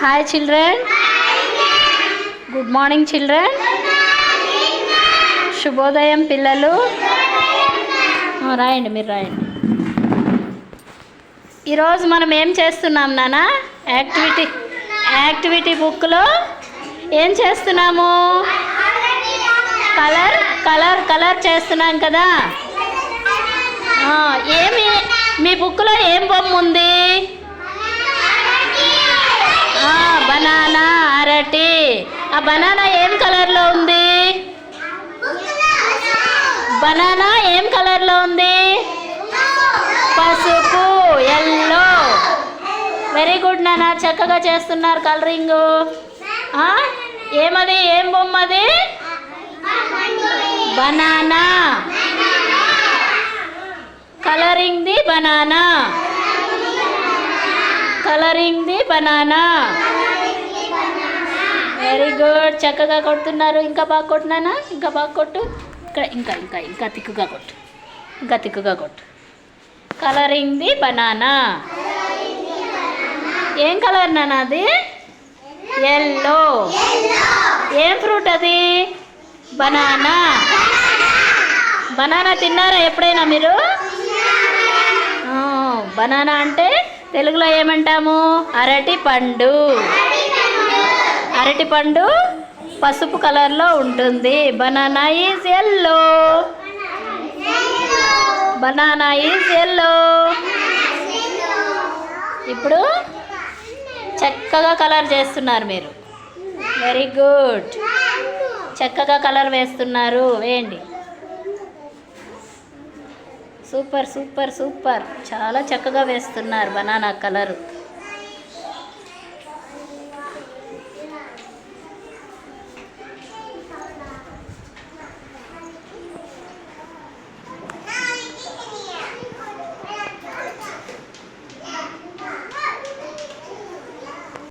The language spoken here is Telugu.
Hi children. Good morning children. శుభోదయం పిల్లలు. రాయండి, మీరు రాయండి. ఈరోజు మనం ఏం చేస్తున్నాం నాన్న? యాక్టివిటీ బుక్లో ఏం చేస్తున్నాము? కలర్ చేస్తున్నాం కదా. ఏమి మీ బుక్లో ఏం బొమ్మ ఉంది? బనానా, అరటి. ఆ బనానా ఏం కలర్లో ఉంది? బనానా ఏం కలర్లో ఉంది? పసుపు, ఎల్లో. వెరీ గుడ్ నాన్న, చక్కగా చేస్తున్నారు కలరింగ్. ఏమది? ఏం బొమ్మ అది? Banana. Colouring the banana. Very good, చక్కగా కొడుతున్నారు. ఇంకా బాగా కొట్టినానా? ఇంకా బాగా కొట్టు. ఇక్కడ ఇంకా తిక్కుగా కొట్టు. Colouring the banana. ఏం కలర్ నాన్న అది? ఎల్లో. ఏం ఫ్రూట్ అది? బనానా. బనానా తిన్నారా ఎప్పుడైనా మీరు? బనానా అంటే తెలుగులో ఏమంటాము? అరటి పండు. అరటి పండు పసుపు కలర్లో ఉంటుంది. Banana is yellow. ఇప్పుడు చక్కగా కలర్ చేస్తున్నారు మీరు. వెరీ గుడ్, చక్కగా కలర్ వేస్తున్నారు. వేయండి. సూపర్, చాలా చక్కగా వేస్తున్నారు బనానా కలరు.